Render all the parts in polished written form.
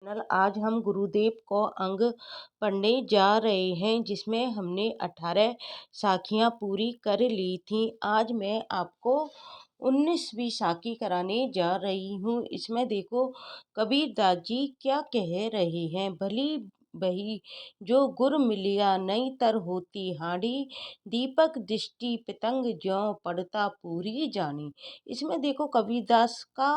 आज हम गुरुदेव को अंग पढ़ने जा रहे हैं जिसमें हमने 18 साखियां पूरी कर ली थी। आज मैं आपको 19वीं साखी कराने जा रही हूँ। इसमें देखो कबीरदास जी क्या कह रहे हैं। भली बही जो गुर मिलिया नई तर होती हाड़ी, दीपक दृष्टि पितंग ज्यों पड़ता पूरी जानी। इसमें देखो कबीरदास का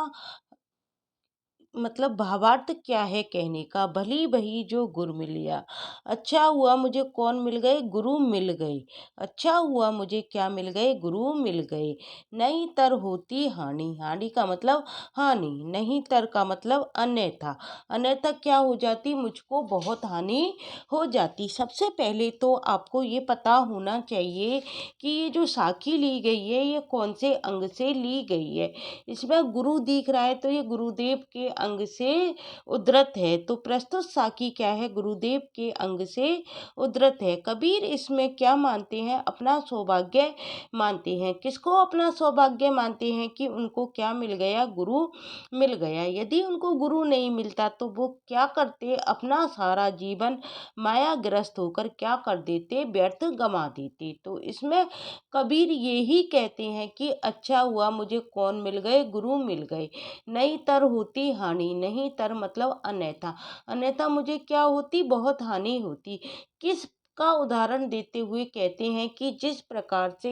मतलब भावार्थ क्या है कहने का। भली भई जो गुरु मिल लिया, अच्छा हुआ मुझे कौन मिल गए, गुरु मिल गए। अच्छा हुआ मुझे क्या मिल गए, गुरु मिल गए। नहीं तर होती हानि, हानि का मतलब हानि, नहीं तर का मतलब अन्यथा, अन्यथा क्या हो जाती, मुझको बहुत हानि हो जाती। सबसे पहले तो आपको ये पता होना चाहिए कि ये जो साखी ली गई है ये कौन से अंग से ली गई है। इसमें गुरु दिख रहा है तो ये गुरुदेव के अंग से उद्धृत है। तो प्रस्तुत साखी क्या है, गुरुदेव के अंग से उद्धृत है। कबीर इसमें क्या मानते हैं, अपना सौभाग्य मानते हैं। किसको अपना सौभाग्य मानते हैं कि उनको क्या मिल गया, गुरु मिल गया। यदि उनको गुरु नहीं मिलता तो वो क्या करते, अपना सारा जीवन मायाग्रस्त होकर क्या कर देते, व्यर्थ गंवा देते। तो इसमें कबीर यही कहते हैं कि अच्छा हुआ मुझे कौन मिल गए, गुरु मिल गए। नहीं तर होती हानि, नहीं तर मतलब अन्यथा, अन्यथा मुझे क्या होती, बहुत हानि होती। किस का उदाहरण देते हुए कहते हैं कि जिस प्रकार से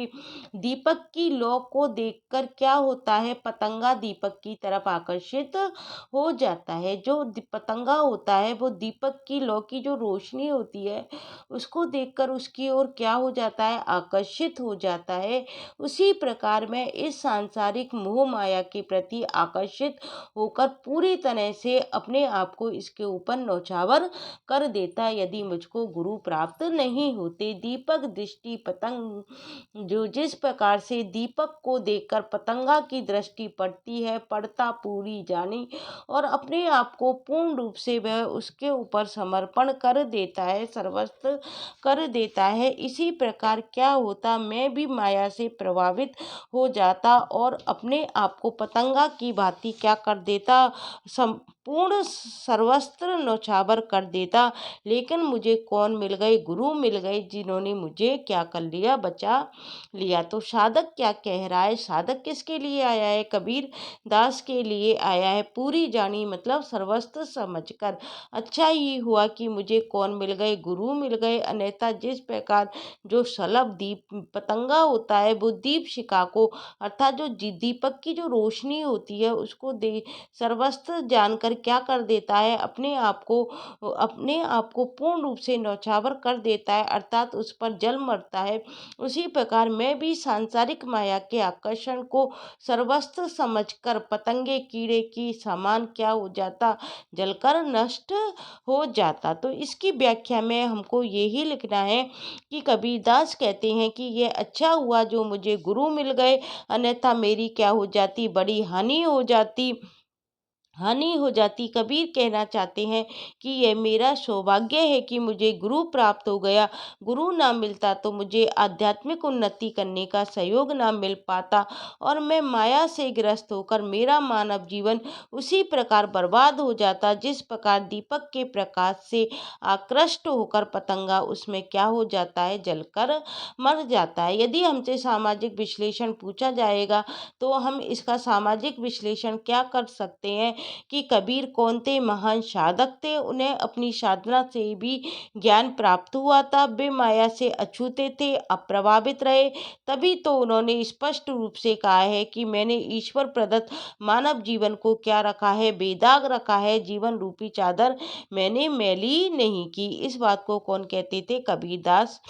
दीपक की लौ को देखकर क्या होता है, पतंगा दीपक की तरफ आकर्षित हो जाता है। जो पतंगा होता है वो दीपक की लौ की जो रोशनी होती है उसको देखकर उसकी ओर क्या हो जाता है, आकर्षित हो जाता है। उसी प्रकार में इस सांसारिक मोह माया के प्रति आकर्षित होकर पूरी तरह से अपने आप को इसके ऊपर नौछावर कर देता है। यदि मुझको गुरु प्राप्त नहीं होते, दीपक दृष्टि पतंग, जो जिस प्रकार से दीपक को देखकर पतंगा की दृष्टि पड़ती है, पड़ता पूरी जानी, और अपने आप को पूर्ण रूप से वह उसके ऊपर समर्पण कर देता है, सर्वस्व कर देता है। इसी प्रकार क्या होता, मैं भी माया से प्रभावित हो जाता और अपने आप को पतंगा की भांति क्या कर देता, संपूर्ण सर्वस्त्र नौछावर कर देता। लेकिन मुझे कौन मिल गए, गुरु मिल गए, जिन्होंने मुझे क्या कर लिया, बचा लिया। तो साधक क्या कह रहा है, साधक किसके लिए आया है, कबीर दास के लिए आया है। पूरी जानी मतलब सर्वस्त्र समझकर, अच्छा ही हुआ कि मुझे कौन मिल गए, गुरु मिल गए। अन्यथा जिस प्रकार जो शलभ दीप पतंगा होता है वो दीप शिखा को, अर्थात जो दीपक की जो रोशनी होती है उसको दे सर्वस्त्र जानकर क्या कर देता है, अपने आप को पूर्ण रूप से नौछावर कर देता है, अर्थात उस पर जल मरता है। उसी प्रकार मैं भी सांसारिक माया के आकर्षण को सर्वस्त्र समझकर पतंगे कीड़े की समान क्या हो जाता, जलकर नष्ट हो जाता। तो इसकी व्याख्या में हमको यही लिखना है कि कबीरदास कहते हैं कि यह अच्छा हुआ जो मुझे गुरु मिल गए, अन्यथा मेरी क्या हो जाती, बड़ी हानि हो जाती, हानि हो जाती। कबीर कहना चाहते हैं कि यह मेरा सौभाग्य है कि मुझे गुरु प्राप्त हो गया। गुरु ना मिलता तो मुझे आध्यात्मिक उन्नति करने का सहयोग ना मिल पाता और मैं माया से ग्रस्त होकर मेरा मानव जीवन उसी प्रकार बर्बाद हो जाता जिस प्रकार दीपक के प्रकाश से आकृष्ट होकर पतंगा उसमें क्या हो जाता है, जलकर मर जाता है। यदि हमसे सामाजिक विश्लेषण पूछा जाएगा तो हम इसका सामाजिक विश्लेषण क्या कर सकते हैं कि कबीर कौन थे, महान साधक थे, उन्हें अपनी साधना से भी ज्ञान प्राप्त हुआ था, वे माया से अछूते थे, अप्रभावित रहे, तभी तो उन्होंने स्पष्ट रूप से कहा है कि मैंने ईश्वर प्रदत्त मानव जीवन को क्या रखा है, बेदाग रखा है, जीवन रूपी चादर मैंने मैली नहीं की। इस बात को कौन कहते थे, कबीरदास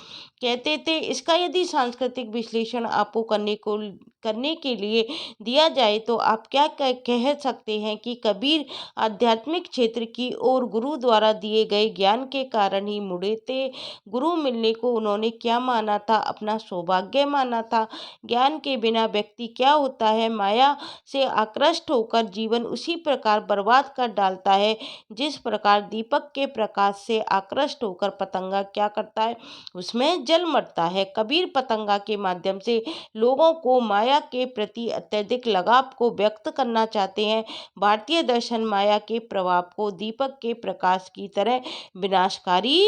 कहते थे। इसका यदि सांस्कृतिक विश्लेषण आपको करने के लिए दिया जाए तो आप क्या कह सकते हैं कि कबीर आध्यात्मिक क्षेत्र की ओर गुरु द्वारा दिए गए ज्ञान के कारण ही मुड़े थे। गुरु मिलने को उन्होंने क्या माना था, अपना सौभाग्य माना था। ज्ञान के बिना व्यक्ति क्या होता है, माया से आकृष्ट होकर जीवन उसी प्रकार बर्बाद कर डालता है जिस प्रकार दीपक के प्रकाश से आकृष्ट होकर पतंगा क्या करता है, उसमें जल मरता है। कबीर पतंगा के माध्यम से लोगों को माया माया के प्रति अत्यधिक लगाव को व्यक्त करना चाहते हैं। भारतीय दर्शन माया के प्रभाव को दीपक के प्रकाश की तरह विनाशकारी,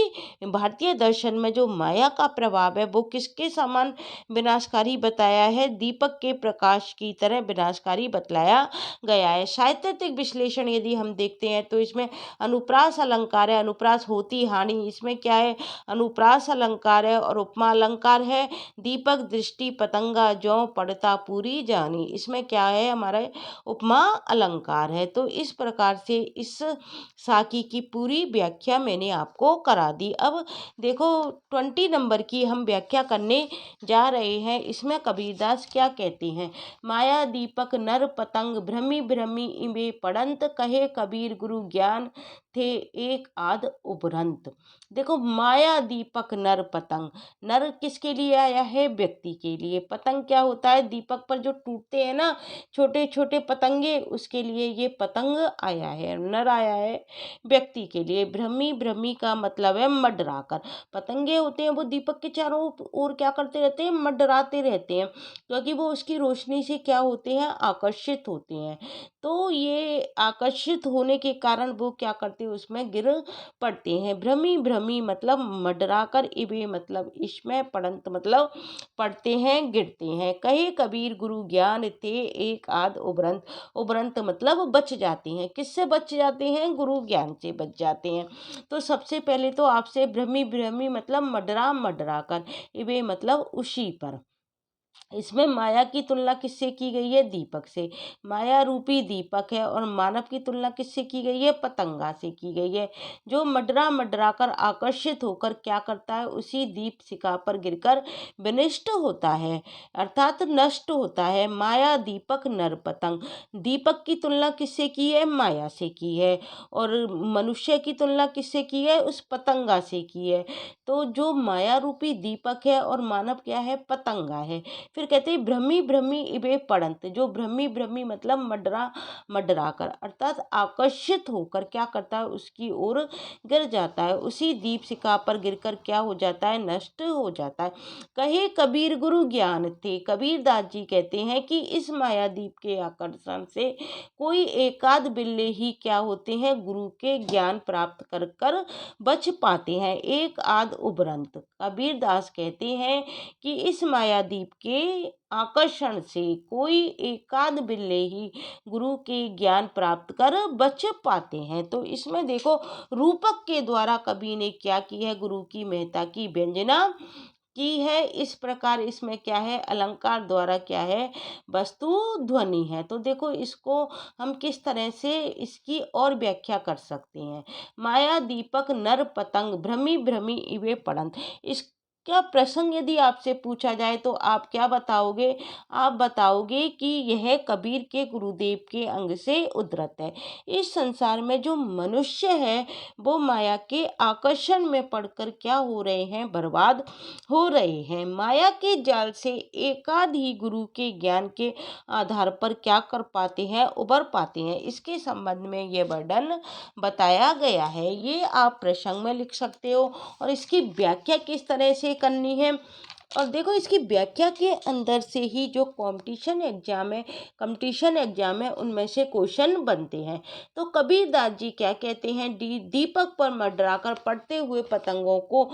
भारतीय दर्शन में जो माया का प्रभाव है वो किसके समान विनाशकारी बताया है? दीपक के प्रकाश की तरह विनाशकारी बतलाया गया है। साहित्यिक विश्लेषण यदि हम देखते हैं तो इसमें अनुप्रास अलंकार है, अनुप्रास होती हानि, इसमें क्या है? अनुप्रास अलंकार है और उपमा अलंकार है। दीपक दृष्टि पतंगा ज्यों पड़ता पूरी जानी, इसमें क्या है? हमारा उपमा अलंकार है। तो इस प्रकार से इस साखी की पूरी व्याख्या मैंने आपको करा दी। अब देखो 20 नंबर की हम व्याख्या करने जा रहे हैं। इसमें कबीरदास क्या कहते हैं? माया दीपक नर पतंग भ्रमी भ्रमी इमे पड़ंत, कहे कबीर गुरु ज्ञान थे एक आध उभरंत। देखो माया दीपक नर पतंग, नर किसके लिए आया है? व्यक्ति के लिए। पतंग क्या होता है? दीपक पर जो टूटते हैं ना छोटे छोटे पतंगे, उसके लिए ये पतंग आया है, नर आया है व्यक्ति के लिए। भ्रमी भ्रमी का मतलब है मंडराकर, पतंगे होते हैं वो दीपक के चारों ओर क्या करते रहते हैं? मंडराते रहते हैं, क्योंकि वो उसकी रोशनी से क्या होते हैं? आकर्षित होते हैं। तो ये आकर्षित होने के कारण वो क्या करते हैं? उसमें गिर पड़ते हैं। भ्रमी भ्रमी मतलब मंडराकर, इबे मतलब इसमें, पड़ंत मतलब पढ़ते हैं, गिरते हैं। कहे कबीर गुरु ज्ञान थे एक आध उभरंत, उभरंत मतलब बच जाते हैं। किससे बच जाते हैं? गुरु ज्ञान से बच जाते हैं। तो सबसे पहले तो आपसे भ्रमी भ्रमी मतलब मडरा मडरा कर, इबे मतलब उसी पर। इसमें माया की तुलना किससे की गई है? दीपक से। माया रूपी दीपक है और मानव की तुलना किससे की गई है? पतंगा से की गई है, जो मडरा मडरा कर आकर्षित होकर क्या करता है? उसी दीप शिखा पर गिरकर विनिष्ट होता है, अर्थात नष्ट होता है। माया दीपक नर पतंग, दीपक की तुलना किससे की है? माया से की है। और मनुष्य की तुलना किससे की है? उस पतंगा से की है। तो जो माया रूपी दीपक है और मानव क्या है? पतंगा है। फिर कहते हैं भ्रमी भ्रमी इबे पड़ंत, जो भ्रमी भ्रमी मतलब मडरा मडरा कर, अर्थात आकर्षित होकर क्या करता है? उसकी ओर गिर जाता है, उसी दीप शिखा पर गिरकर क्या हो जाता है? नष्ट हो जाता है। कहे कबीर गुरु ज्ञान थे, कबीर दास जी कहते हैं कि इस माया दीप के आकर्षण से कोई एकाध बिल्ले ही क्या होते हैं? गुरु के ज्ञान प्राप्त कर कर बच पाते हैं, एक आध उभरंत। कबीर दास कहते हैं कि इस मायादीप के आकर्षण से कोई एकाध बिल्ले ही गुरु के ज्ञान प्राप्त कर बच पाते हैं। तो इसमें देखो रूपक के द्वारा कवि ने क्या की है? गुरु की महत्ता की व्यंजना की है। इस प्रकार इसमें क्या है? अलंकार द्वारा क्या है? वस्तु ध्वनि है। तो देखो इसको हम किस तरह से इसकी और व्याख्या कर सकते हैं। माया दीपक नर पतंग भ्रमी भ्रमी इवे पड़ंत, इसका प्रसंग यदि आपसे पूछा जाए तो आप क्या बताओगे? आप बताओगे कि यह कबीर के गुरुदेव के अंग से उद्धृत है। इस संसार में जो मनुष्य है वो माया के आकर्षण में पड़कर क्या हो रहे हैं? बर्बाद हो रहे हैं। माया के जाल से एकाध ही गुरु के ज्ञान के आधार पर क्या कर पाते हैं? उबर पाते हैं। इसके संबंध में ये वर्णन बताया गया है, ये आप प्रसंग में लिख सकते हो। और इसकी व्याख्या किस तरह से करनी है? और देखो इसकी व्याख्या के अंदर से ही जो कंपटीशन एग्जाम है उनमें से क्वेश्चन बनते हैं। तो कबीर दास जी क्या कहते हैं? दीपक पर मंडराकर पड़ते हुए पतंगों को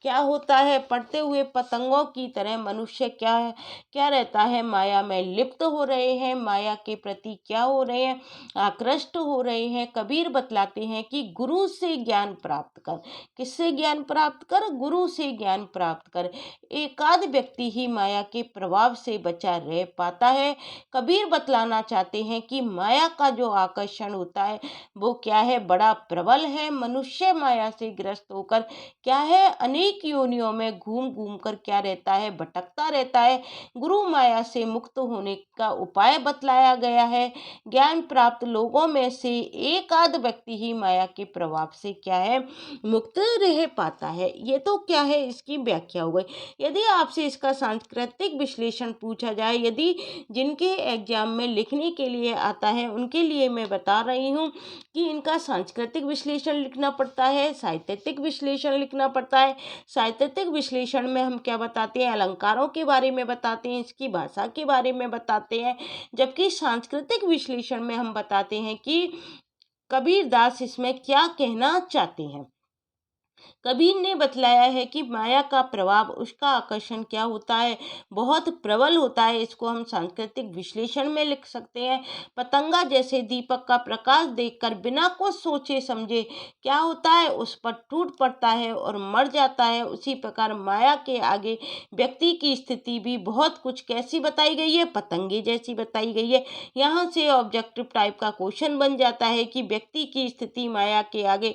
क्या होता है? पड़ते हुए पतंगों की तरह मनुष्य क्या रहता है? माया में लिप्त हो रहे हैं, माया के प्रति क्या हो रहे हैं? आकृष्ट हो रहे हैं। कबीर बतलाते हैं कि गुरु से ज्ञान प्राप्त कर, किससे ज्ञान प्राप्त कर? गुरु से ज्ञान प्राप्त कर। एकाध व्यक्ति ही माया के प्रभाव से बचा रह पाता है। कबीर बतलाना चाहते हैं कि माया का जो आकर्षण होता है वो क्या है? बड़ा प्रबल है। मनुष्य माया से ग्रस्त होकर क्या है? अनेक योनियों में घूम घूम कर क्या रहता है? भटकता रहता है। गुरु माया से मुक्त होने का उपाय बतलाया गया है। ज्ञान प्राप्त लोगों में से एक आध व्यक्ति ही माया के प्रभाव से क्या है? मुक्त रह पाता है। ये तो क्या है? इसकी व्याख्या हो गई। यदि आपसे इसका सांस्कृतिक विश्लेषण पूछा जाए, यदि जिनके एग्जाम में लिखने के लिए आता है उनके लिए मैं बता रही हूँ कि इनका सांस्कृतिक विश्लेषण लिखना पड़ता है, साहित्यिक विश्लेषण लिखना पड़ता है, साहित्यिक विश्लेषण में हम क्या बताते हैं, अलंकारों के बारे में बताते हैं, इसकी भाषा के बारे में बताते हैं, जबकि सांस्कृतिक विश्लेषण में हम बताते हैं कि कबीरदास इसमें क्या कहना चाहते हैं। कबीर ने बतलाया है कि माया का प्रभाव, उसका आकर्षण क्या होता है, बहुत प्रबल होता है। इसको हम सांस्कृतिक विश्लेषण में लिख सकते हैं। पतंगा जैसे दीपक का प्रकाश देखकर बिना कुछ सोचे समझे क्या होता है, उस पर टूट पड़ता है और मर जाता है। उसी प्रकार माया के आगे व्यक्ति की स्थिति भी बहुत कुछ कैसी बताई गई है, पतंगे जैसी बताई गई है। यहाँ से ऑब्जेक्टिव टाइप का क्वेश्चन बन जाता है कि व्यक्ति की स्थिति माया के आगे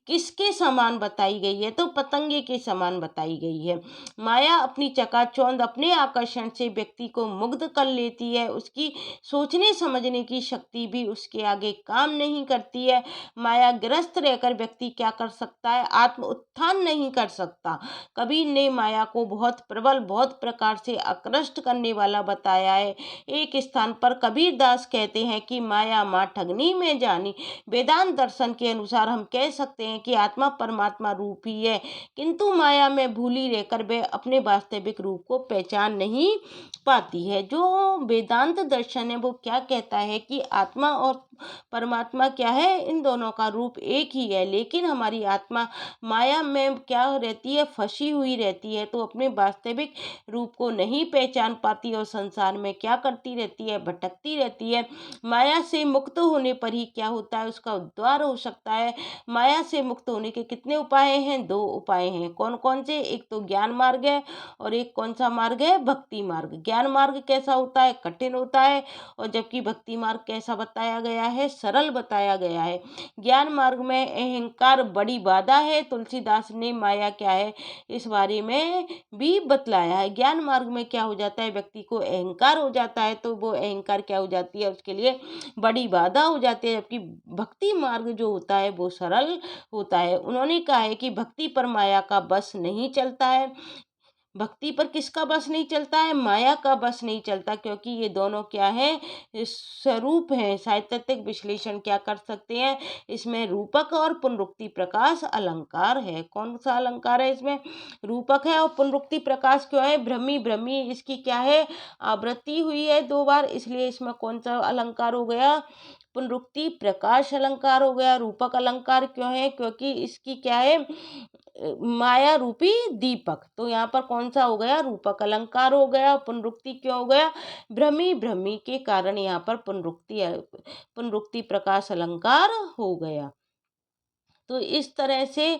किसके समान बताई गई है, तो पतंगे के समान बताई गई है। माया अपनी चकाचौंध, अपने आकर्षण से व्यक्ति को मुग्ध कर लेती है। उसकी सोचने समझने की शक्ति भी उसके आगे काम नहीं करती है। माया ग्रस्त रहकर व्यक्ति क्या कर सकता है, आत्म उत्थान नहीं कर सकता। कबीर ने माया को बहुत प्रबल, बहुत प्रकार से आकृष्ट करने वाला बताया है। एक स्थान पर कबीरदास कहते हैं कि माया माँ ठगनी में जानी। वेदांत दर्शन के अनुसार हम कह सकते हैं कि आत्मा परमात्मा रूप ही है, किंतु माया में भूली रहकर वे अपने वास्तविक रूप को पहचान नहीं पाती है। जो वेदांत दर्शन है वो क्या कहता है कि आत्मा और परमात्मा क्या है, इन दोनों का रूप एक ही है, लेकिन हमारी आत्मा माया में क्या रहती है, फंसी हुई रहती है, तो अपने वास्तविक रूप को नहीं पहचान पाती और संसार में क्या करती रहती है, भटकती रहती है। माया से मुक्त होने पर ही क्या होता है, उसका उद्धार हो सकता है। माया से मुक्त होने के कितने उपाय हैं, 2 उपाय हैं। कौन कौन से, एक तो ज्ञान मार्ग है और एक कौन सा मार्ग है, भक्ति मार्ग। ज्ञान मार्ग कैसा होता है, कठिन होता है, और जबकि भक्ति मार्ग कैसा बताया गया है, सरल बताया गया है। ज्ञान मार्ग में अहंकार बड़ी बाधा है। तुलसीदास ने माया क्या है इस बारे में भी बतलाया है। ज्ञान मार्ग में क्या हो जाता है, व्यक्ति को अहंकार हो जाता है, तो वो अहंकार क्या हो जाती है, उसके लिए बड़ी बाधा हो जाती है। जबकि भक्ति मार्ग जो होता है वो सरल होता है। उन्होंने कहा है कि भक्ति पर माया का बस नहीं चलता है। भक्ति पर किसका बस नहीं चलता है, माया का बस नहीं चलता, क्योंकि ये दोनों क्या है, स्वरूप है। साहित्यिक विश्लेषण क्या कर सकते हैं, इसमें रूपक और पुनरुक्ति प्रकाश अलंकार है। कौन सा अलंकार है, इसमें रूपक है और पुनरुक्ति प्रकाश क्यों है, भ्रमी भ्रमी इसकी क्या है, आवृत्ति हुई है 2 बार, इसलिए इसमें कौन सा अलंकार हो गया, पुनरुक्ति प्रकाश अलंकार हो गया। रूपक अलंकार क्यों है, क्योंकि इसकी क्या है, माया रूपी दीपक, तो यहाँ पर कौन सा हो गया, रूपक अलंकार हो गया। पुनरुक्ति क्यों हो गया, भ्रमी भ्रमी के कारण यहाँ पर पुनरुक्ति प्रकाश अलंकार हो गया। तो इस तरह से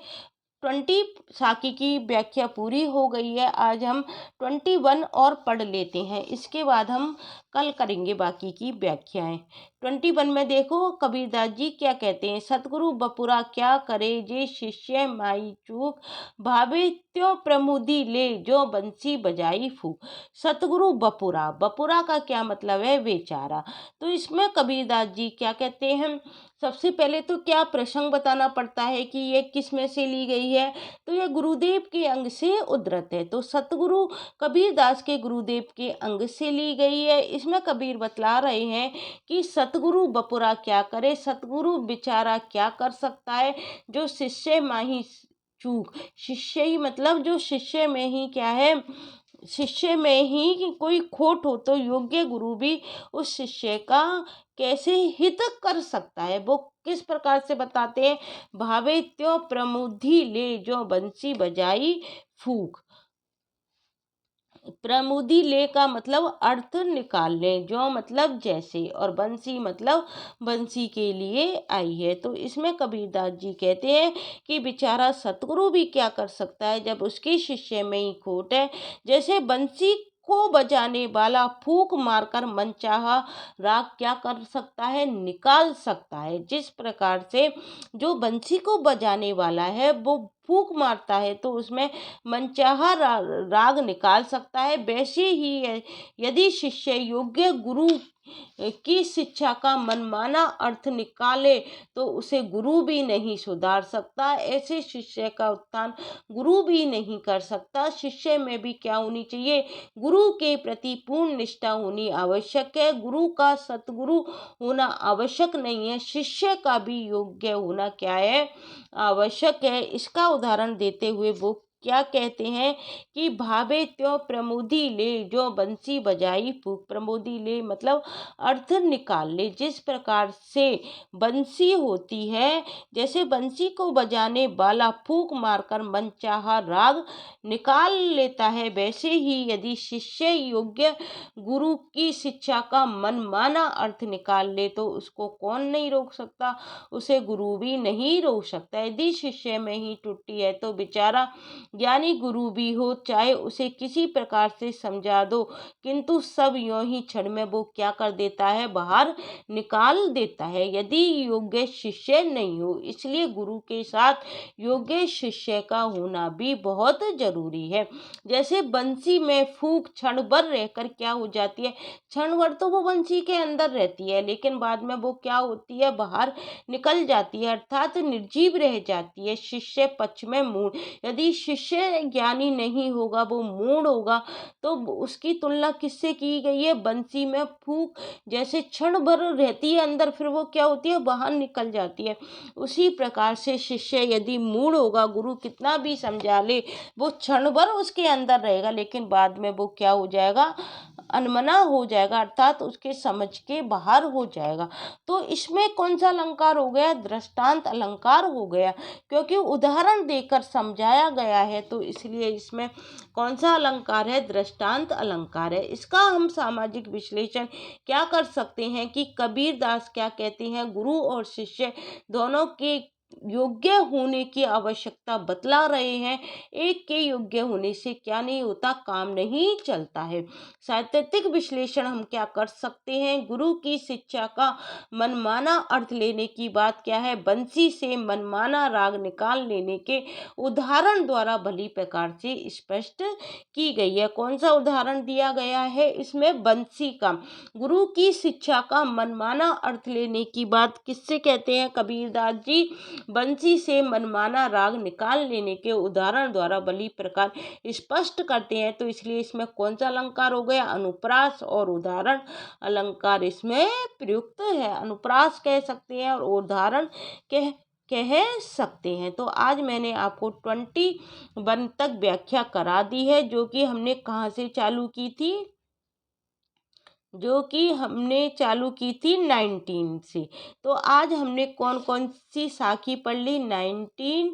20 साकी की व्याख्या पूरी हो गई है। आज हम 21 और पढ़ लेते हैं, इसके बाद हम कल करेंगे बाकी की व्याख्याएं। 21 में देखो कबीरदास जी क्या कहते हैं, सतगुरु बपुरा क्या करे जे शिष्य माई चूक, भावे त्यों प्रमुदी ले जो बंसी बजाई फूक। सतगुरु बपुरा, बपुरा का क्या मतलब है, बेचारा। तो इसमें कबीरदास जी क्या कहते हैं, सबसे पहले तो क्या प्रसंग बताना पड़ता है कि ये किस में से ली गई है, तो ये गुरुदेव के अंग से उद्धृत है। तो सतगुरु कबीरदास के गुरुदेव के अंग से ली गई है। इसमें कबीर बतला रहे हैं कि सतगुरु बपुरा क्या करे, सतगुरु बेचारा क्या कर सकता है, जो शिष्य माही चूक, शिष्य ही मतलब जो शिष्य में ही क्या है, शिष्य में ही कोई खोट हो तो योग्य गुरु भी उस शिष्य का कैसे हित कर सकता है, वो किस प्रकार से बताते हैं, भावे त्यों प्रमुदी ले जो बंसी बजाई फूक। प्रमुदी ले का मतलब अर्थ निकाल लें, जो मतलब जैसे, और बंसी मतलब बंसी के लिए आई है। तो इसमें कबीरदास जी कहते हैं कि बेचारा सतगुरु भी क्या कर सकता है जब उसके शिष्य में ही खोट है। जैसे बंसी को बजाने वाला फूंक मारकर मनचाहा राग क्या कर सकता है, निकाल सकता है। जिस प्रकार से जो बंसी को बजाने वाला है वो फूंक मारता है तो उसमें मनचाहा राग निकाल सकता है, वैसे ही यदि शिष्य योग्य गुरु की शिक्षा का मनमाना अर्थ निकाले तो उसे गुरु भी नहीं सुधार सकता। ऐसे शिष्य का उत्थान गुरु भी नहीं कर सकता। शिष्य में भी क्या होनी चाहिए, गुरु के प्रति पूर्ण निष्ठा होनी आवश्यक है। गुरु का सतगुरु होना आवश्यक नहीं है, शिष्य का भी योग्य होना क्या है, आवश्यक है। इसका उदाहरण देते हुए वो क्या कहते हैं कि भावे त्यों प्रमोदी ले, जो बंसी बजाई फूक। प्रमोदी ले मतलब अर्थ निकाल ले। जिस प्रकार से बंसी होती है, जैसे बंसी को बजाने वाला फूंक मारकर मनचाहा राग निकाल लेता है, वैसे ही यदि शिष्य योग्य गुरु की शिक्षा का मनमाना अर्थ निकाल ले तो उसको कौन नहीं रोक सकता, उसे गुरु भी नहीं रोक सकता। यदि शिष्य में ही त्रुटि है तो बेचारा ज्ञानी गुरु भी हो, चाहे उसे किसी प्रकार से समझा दो, किंतु सब यों ही क्षण में वो क्या कर देता है, बाहर निकाल देता है, यदि योग्य शिष्य नहीं हो। इसलिए गुरु के साथ योग्य शिष्य का होना भी बहुत जरूरी है। जैसे बंसी में फूंक क्षण भर रहकर क्या हो जाती है, क्षण भर तो वो बंसी के अंदर रहती है, लेकिन बाद में वो क्या होती है, बाहर निकल जाती है, अर्थात निर्जीव रह जाती है। शिष्य पक्ष में मूढ़, यदि शिष्य ज्ञानी नहीं होगा, वो मूढ़ होगा, तो उसकी तुलना किससे की गई है, बंसी में फूंक जैसे क्षण भर रहती है अंदर, फिर वो क्या होती है, बाहर निकल जाती है। उसी प्रकार से शिष्य यदि मूढ़ होगा, गुरु कितना भी समझा ले, वो क्षण भर उसके अंदर रहेगा, लेकिन बाद में वो क्या हो जाएगा, अनमना हो जाएगा, अर्थात उसके समझ के बाहर हो जाएगा। तो इसमें कौन सा अलंकार हो गया, दृष्टांत अलंकार हो गया, क्योंकि उदाहरण देकर समझाया गया है, तो इसलिए इसमें कौन सा अलंकार है, दृष्टांत अलंकार है। इसका हम सामाजिक विश्लेषण क्या कर सकते हैं कि कबीर दास क्या कहते हैं, गुरु और शिष्य दोनों के योग्य होने की आवश्यकता बतला रहे हैं। एक के योग्य होने से क्या नहीं होता, काम नहीं चलता है। साहित्यिक विश्लेषण हम क्या कर सकते हैं, गुरु की शिक्षा का मनमाना अर्थ लेने की बात क्या है, बंसी से मनमाना राग निकाल लेने के उदाहरण द्वारा भली प्रकार से स्पष्ट की गई है। कौन सा उदाहरण दिया गया है इसमें, बंसी का। गुरु की शिक्षा का मनमाना अर्थ लेने की बात किससे कहते हैं, कबीरदास जी बंसी से मनमाना राग निकाल लेने के उदाहरण द्वारा भली प्रकार स्पष्ट करते हैं। तो इसलिए इसमें कौन सा अलंकार हो गया, अनुप्रास और उदाहरण अलंकार इसमें प्रयुक्त है। अनुप्रास कह सकते हैं और उदाहरण कह कह सकते हैं। तो आज मैंने आपको 21 तक व्याख्या करा दी है, जो कि हमने कहाँ से चालू की थी, जो कि हमने चालू की थी 19 से। तो आज हमने कौन कौन सी साखी पढ़ ली, 19,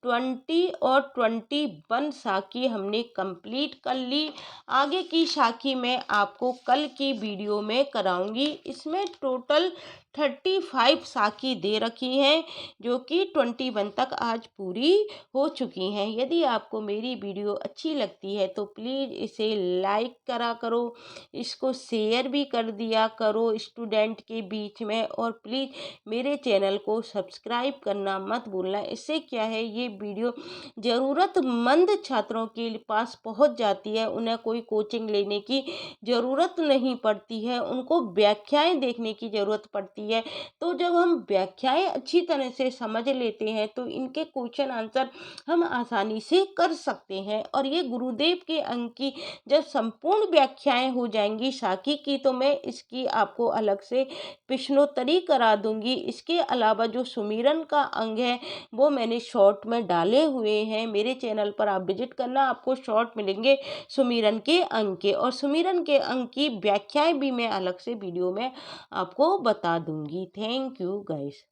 20 और 21 साखी हमने कंप्लीट कर ली। आगे की साखी मैं आपको कल की वीडियो में कराऊंगी। इसमें टोटल 35 साखी दे रखी हैं, जो कि 21 तक आज पूरी हो चुकी हैं। यदि आपको मेरी वीडियो अच्छी लगती है तो प्लीज़ इसे लाइक करा करो, इसको शेयर भी कर दिया करो स्टूडेंट के बीच में, और प्लीज़ मेरे चैनल को सब्सक्राइब करना मत भूलना। इससे क्या है, ये वीडियो ज़रूरतमंद छात्रों के पास पहुंच जाती है, उन्हें कोई कोचिंग लेने की ज़रूरत नहीं पड़ती है, उनको व्याख्याएं देखने की ज़रूरत पड़ती है। तो जब हम व्याख्याएं अच्छी तरह से समझ लेते हैं तो इनके क्वेश्चन आंसर हम आसानी से कर सकते हैं। और ये गुरुदेव के अंक की जब संपूर्ण व्याख्याएं हो जाएंगी साखी की, तो मैं इसकी आपको अलग से प्रश्नोत्तरी करा दूंगी। इसके अलावा जो सुमिरन का अंग है वो मैंने शॉर्ट में डाले हुए हैं, मेरे चैनल पर आप विजिट करना, आपको शॉर्ट मिलेंगे सुमिरन के अंग के, और सुमिरन के अंग की व्याख्याएं भी मैं अलग से वीडियो में आपको बता दूंगी। Thank you guys.